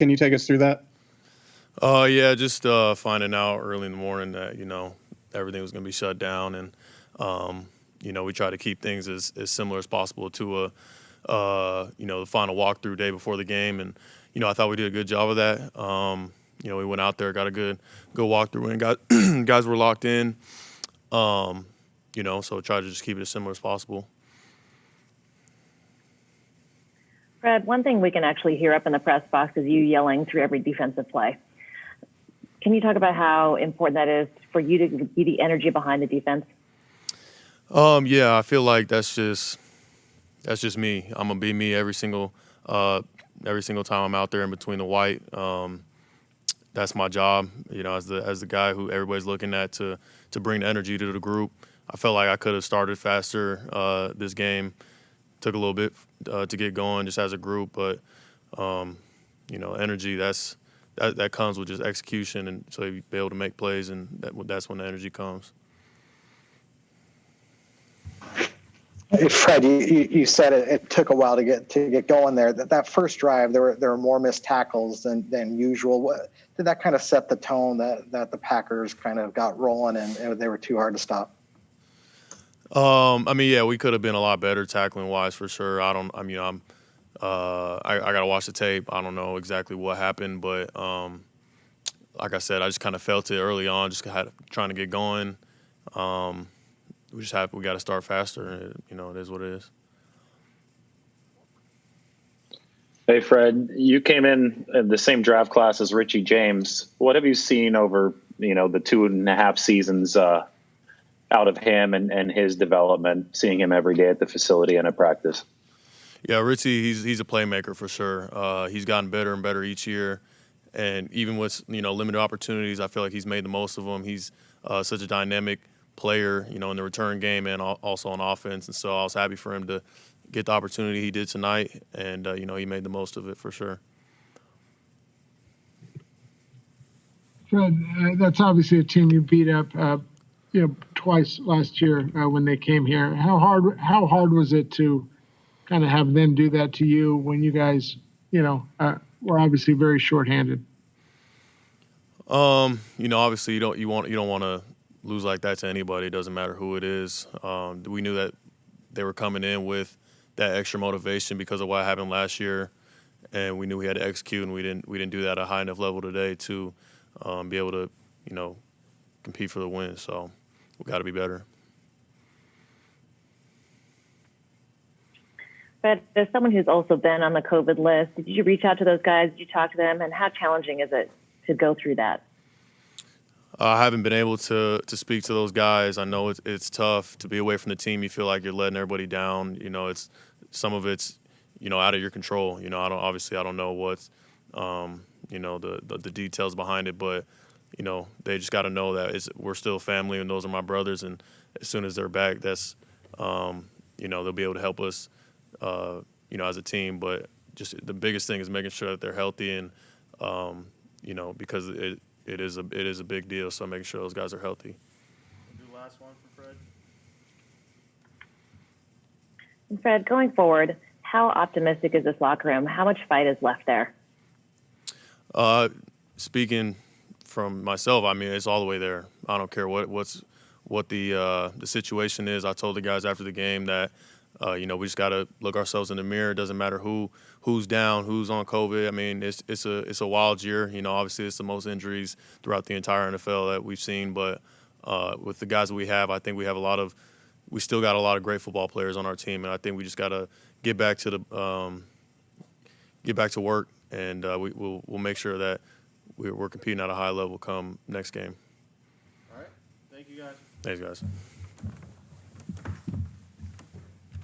Can you take us through that? Yeah, just finding out early in the morning that everything was going to be shut down, and um, we try to keep things as similar as possible to the final walkthrough day before the game, and I thought we did a good job of that. We went out there, got a good walkthrough, and got guys were locked in. Um, so try to just keep it as similar as possible. Fred, one thing we can actually hear up in the press box is you yelling through every defensive play. Can you talk about how important that is for you to be the energy behind the defense? Yeah, I feel like that's just me. I'm gonna be me every single time I'm out there in between the white. That's my job, as the guy who everybody's looking at to bring the energy to the group. I felt like I could have started faster this game. Took a little bit to get going just as a group, but energy that comes with just execution, and so you be able to make plays, and that's when the energy comes. Hey, Fred, you said it took a while to get going there. That first drive, there were more missed tackles than usual. Did that kind of set the tone that the Packers kind of got rolling and they were too hard to stop? Yeah, we could have been a lot better tackling wise for sure. I gotta watch the tape. I don't know exactly what happened, but like I said, I just kind of felt it early on. Just trying to get going. Um, we got to start faster. It is what it is. Hey, Fred, you came in the same draft class as Richie James. What have you seen over, the 2.5 seasons out of him and his development, seeing him every day at the facility and at practice? Yeah, Richie, he's a playmaker for sure. He's gotten better and better each year, and even with limited opportunities, I feel like he's made the most of them. He's such a dynamic player, in the return game and also on offense, and so I was happy for him to get the opportunity he did tonight, and he made the most of it for sure. Fred, that's obviously a team you beat up, twice last year when they came here. How hard was it to kind of have them do that to you when you guys, were obviously very shorthanded? Obviously you don't want to lose like that to anybody. It doesn't matter who it is. We knew that they were coming in with that extra motivation because of what happened last year, and we knew we had to execute, and we didn't do that at a high enough level today to be able to compete for the win. So we got to be better. Fred, as someone who's also been on the COVID list, did you reach out to those guys? Did you talk to them? And how challenging is it to go through that? I haven't been able to speak to those guys. I know it's tough to be away from the team. You feel like you're letting everybody down. It's some of it's out of your control. I don't know what's the details behind it, but they just got to know that we're still family, and those are my brothers. And as soon as they're back, that's they'll be able to help us as a team. But just the biggest thing is making sure that they're healthy, and because it is a big deal. So making sure those guys are healthy. Do the last one for Fred. And Fred, going forward, how optimistic is this locker room? How much fight is left there? Speaking from myself, it's all the way there. I don't care what the situation is. I told the guys after the game that we just got to look ourselves in the mirror. It doesn't matter who's down, who's on COVID. It's a wild year. Obviously it's the most injuries throughout the entire NFL that we've seen. But with the guys that we have, I think we still got a lot of great football players on our team, and I think we just got to get back to work, and we'll make sure that we're competing at a high level come next game. All right. Thank you, guys. Thanks, guys.